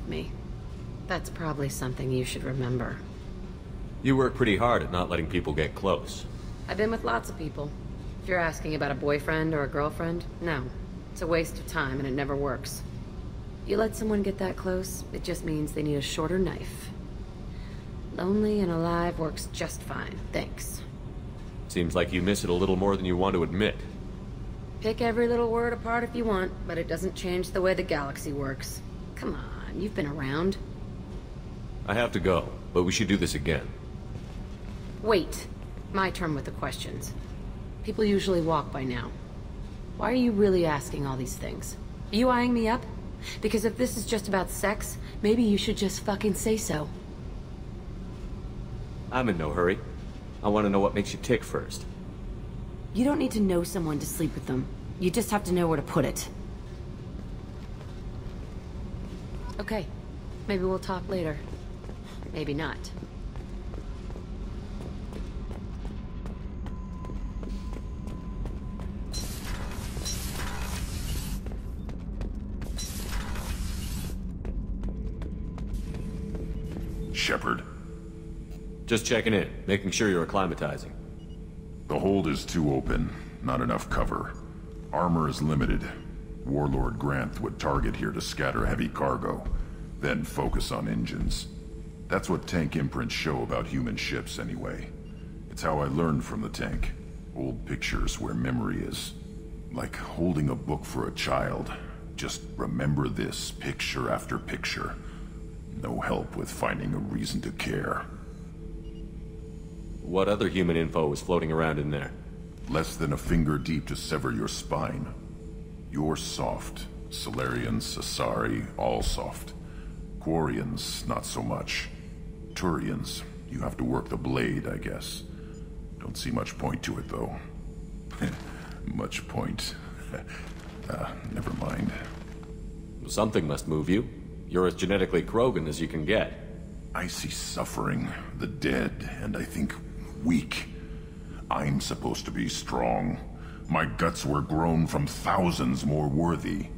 with me. That's probably something you should remember. You work pretty hard at not letting people get close. I've been with lots of people. If you're asking about a boyfriend or a girlfriend, no. It's a waste of time and it never works. You let someone get that close, it just means they need a shorter knife. Lonely and alive works just fine, thanks. Seems like you miss it a little more than you want to admit. Pick every little word apart if you want, but it doesn't change the way the galaxy works. Come on, you've been around. I have to go, but we should do this again. Wait. My turn with the questions. People usually walk by now. Why are you really asking all these things? Are you eyeing me up? Because if this is just about sex, maybe you should just fucking say so. I'm in no hurry. I want to know what makes you tick first. You don't need to know someone to sleep with them. You just have to know where to put it. Okay. Maybe we'll talk later. Maybe not. Shepard. Just checking in, making sure you're acclimatizing. The hold is too open, not enough cover. Armor is limited. Warlord Granth would target here to scatter heavy cargo, then focus on engines. That's what tank imprints show about human ships anyway. It's how I learned from the tank. Old pictures where memory is. Like holding a book for a child. Just remember this picture after picture. No help with finding a reason to care. What other human info is floating around in there? Less than a finger deep to sever your spine. You're soft. Salarians, Asari, all soft. Quarians, not so much. Turians, you have to work the blade, I guess. Don't see much point to it, though. Much point. Never mind. Something must move you. You're as genetically Krogan as you can get. I see suffering, the dead, and I think weak. I'm supposed to be strong. My guts were grown from thousands more worthy.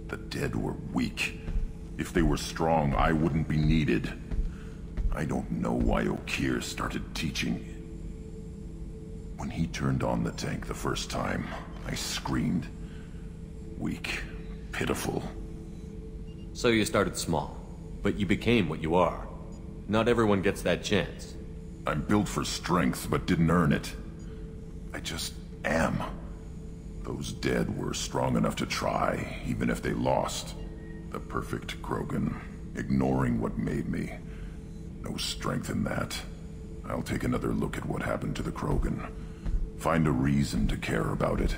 The dead were weak. If they were strong, I wouldn't be needed. I don't know why Okeer started teaching. When he turned on the tank the first time, I screamed. Weak. Pitiful. So you started small, but you became what you are. Not everyone gets that chance. I'm built for strength, but didn't earn it. I just am. Those dead were strong enough to try, even if they lost. The perfect Krogan, ignoring what made me. No strength in that. I'll take another look at what happened to the Krogan. Find a reason to care about it.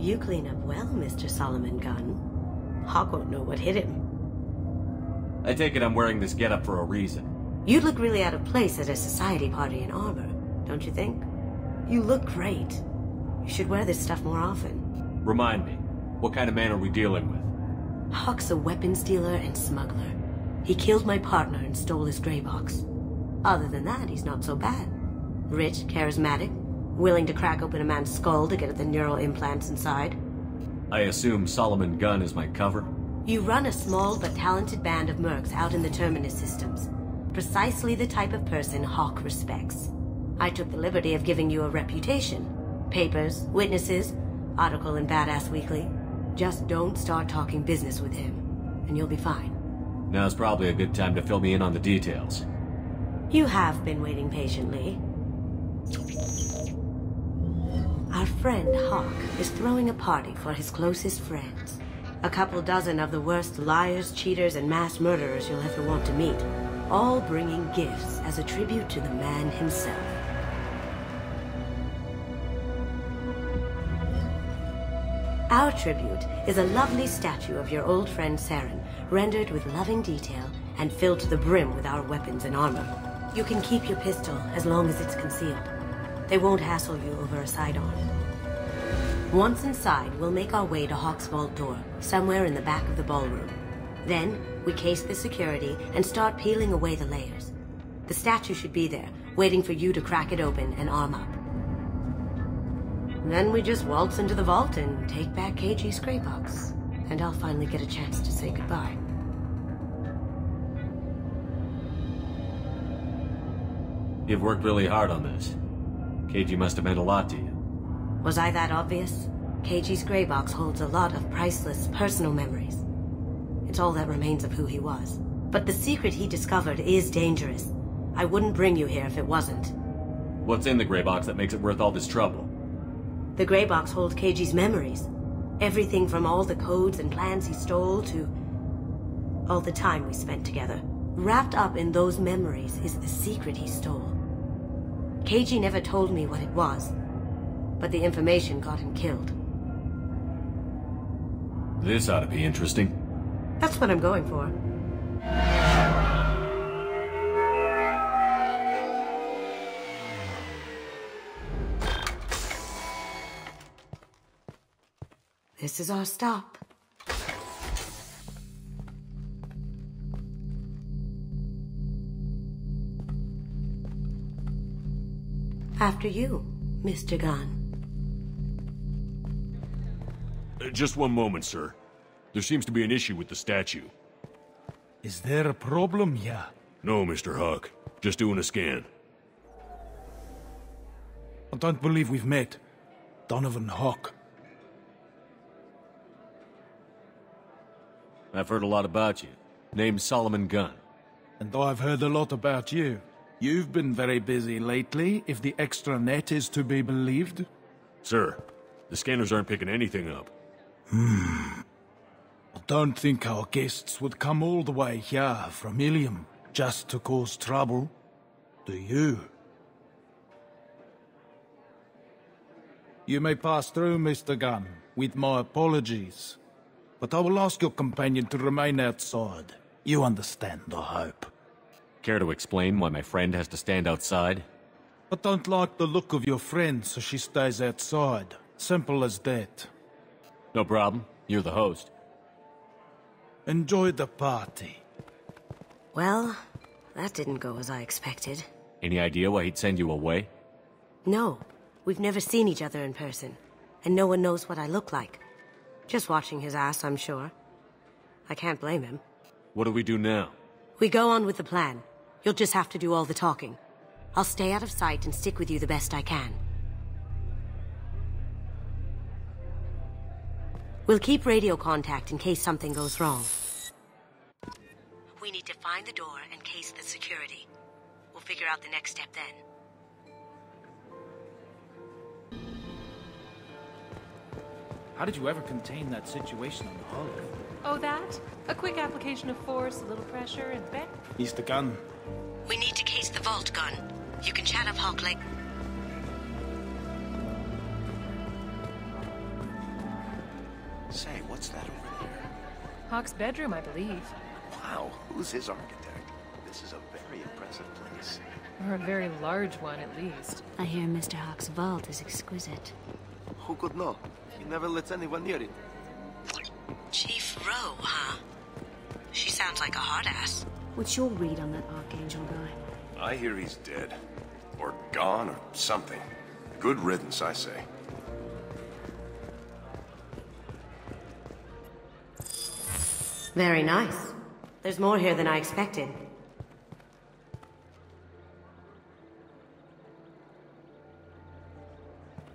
You clean up well, Mr. Solomon Gunn. Hawk won't know what hit him. I take it I'm wearing this getup for a reason. You'd look really out of place at a society party in armor, don't you think? You look great. You should wear this stuff more often. Remind me, what kind of man are we dealing with? Hawk's a weapons dealer and smuggler. He killed my partner and stole his gray box. Other than that, he's not so bad. Rich, charismatic, willing to crack open a man's skull to get at the neural implants inside. I assume Solomon Gunn is my cover? You run a small but talented band of mercs out in the Terminus systems. Precisely the type of person Hawk respects. I took the liberty of giving you a reputation. Papers, witnesses, article in Badass Weekly. Just don't start talking business with him, and you'll be fine. Now's probably a good time to fill me in on the details. You have been waiting patiently. Our friend Hawk is throwing a party for his closest friends. A couple dozen of the worst liars, cheaters, and mass murderers you'll ever want to meet. All bringing gifts as a tribute to the man himself. Our tribute is a lovely statue of your old friend Saren, rendered with loving detail and filled to the brim with our weapons and armor. You can keep your pistol as long as it's concealed. They won't hassle you over a sidearm. Once inside, we'll make our way to Hawk's vault door, somewhere in the back of the ballroom. Then, we case the security and start peeling away the layers. The statue should be there, waiting for you to crack it open and arm up. Then we just waltz into the vault and take back KG's gray box. And I'll finally get a chance to say goodbye. You've worked really hard on this. KG must have meant a lot to you. Was I that obvious? KG's gray box holds a lot of priceless personal memories. It's all that remains of who he was. But the secret he discovered is dangerous. I wouldn't bring you here if it wasn't. What's in the gray box that makes it worth all this trouble? The gray box holds KG's memories. Everything from all the codes and plans he stole to all the time we spent together. Wrapped up in those memories is the secret he stole. KG never told me what it was, but the information got him killed. This ought to be interesting. That's what I'm going for. This is our stop. After you, Mr. Gunn. Just one moment, sir. There seems to be an issue with the statue. Is there a problem here? No, Mr. Hawk. Just doing a scan. I don't believe we've met. Donovan Hawk. I've heard a lot about you. Name's Solomon Gunn. And I've heard a lot about you. You've been very busy lately, if the extra net is to be believed. Sir, the scanners aren't picking anything up. I don't think our guests would come all the way here from Ilium just to cause trouble. Do you? You may pass through, Mr. Gunn, with my apologies. But I will ask your companion to remain outside. You understand, I hope. Care to explain why my friend has to stand outside? I don't like the look of your friend, so she stays outside. Simple as that. No problem. You're the host. Enjoy the party. Well, that didn't go as I expected. Any idea why he'd send you away? No, we've never seen each other in person, and no one knows what I look like. Just watching his ass, I'm sure. I can't blame him. What do we do now? We go on with the plan. You'll just have to do all the talking. I'll stay out of sight and stick with you the best I can. We'll keep radio contact in case something goes wrong. We need to find the door and case the security. We'll figure out the next step then. How did you ever contain that situation on the hull? Oh, that? A quick application of force, a little pressure, and bang. Mr. Gunn. We need to case the vault, Gun. You can chat up Hawk like... Say, what's that over there? Hawk's bedroom, I believe. Wow, who's his architect? This is a very impressive place. Or a very large one, at least. I hear Mr. Hawk's vault is exquisite. Who could know? He never lets anyone near it. Chief Rowe, huh? She sounds like a hard ass. What's your read on that Archangel guy? I hear he's dead. Or gone, or something. Good riddance, I say. Very nice. There's more here than I expected.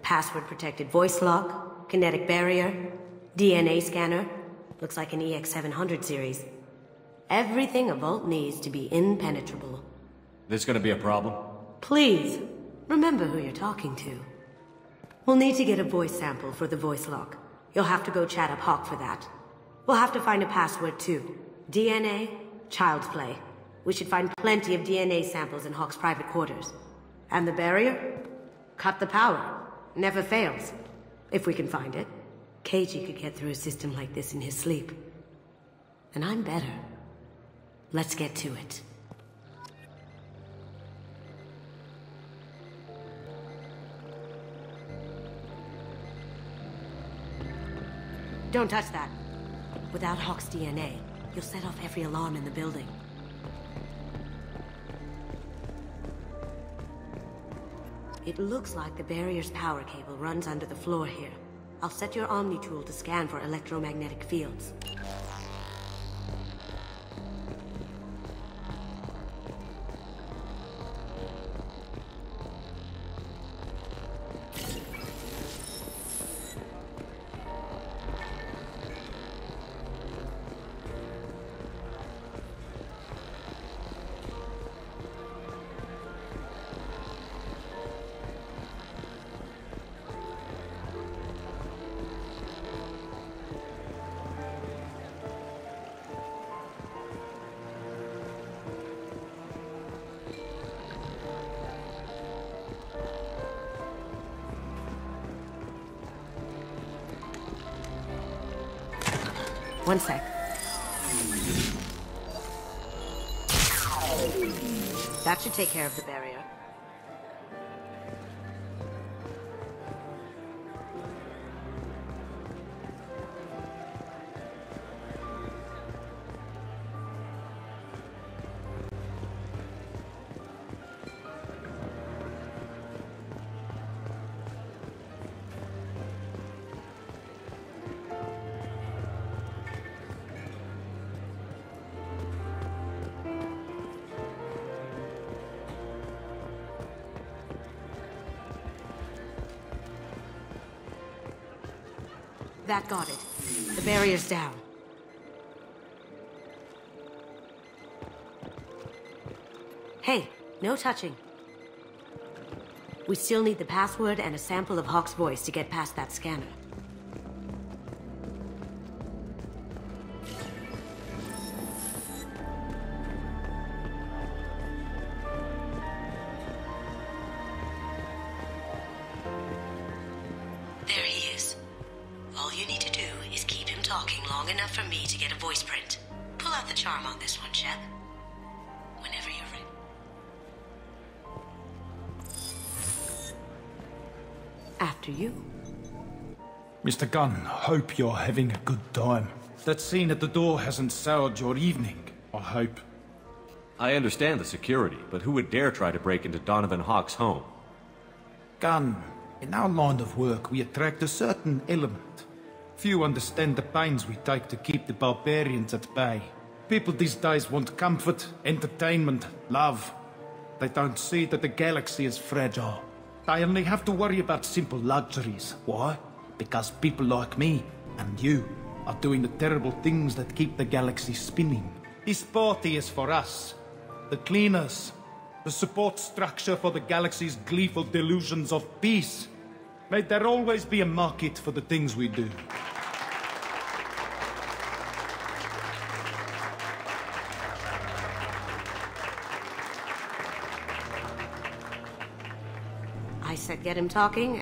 Password-protected voice lock, kinetic barrier, DNA scanner. Looks like an EX700 series. Everything a vault needs to be impenetrable. This gonna be a problem? Please, remember who you're talking to. We'll need to get a voice sample for the voice lock. You'll have to go chat up Hawk for that. We'll have to find a password too. DNA, child's play. We should find plenty of DNA samples in Hawk's private quarters. And the barrier? Cut the power. Never fails. If we can find it. Keiji could get through a system like this in his sleep. And I'm better. Let's get to it. Don't touch that. Without Hawk's DNA, you'll set off every alarm in the building. It looks like the barrier's power cable runs under the floor here. I'll set your Omni tool to scan for electromagnetic fields. One sec. That should take care of the barrier. That got it. The barrier's down. Hey, no touching. We still need the password and a sample of Hawk's voice to get past that scanner. There he is. All you need to do is keep him talking long enough for me to get a voice print. Pull out the charm on this one, Shep. Whenever you're ready. After you. Mr. Gunn, hope you're having a good time. That scene at the door hasn't soured your evening, I hope. I understand the security, but who would dare try to break into Donovan Hawk's home? Gunn, in our line of work, we attract a certain element. Few understand the pains we take to keep the barbarians at bay. People these days want comfort, entertainment, love. They don't see that the galaxy is fragile. They only have to worry about simple luxuries. Why? Because people like me and you are doing the terrible things that keep the galaxy spinning. This party is for us, the cleaners, the support structure for the galaxy's gleeful delusions of peace. May there always be a market for the things we do. I said get him talking,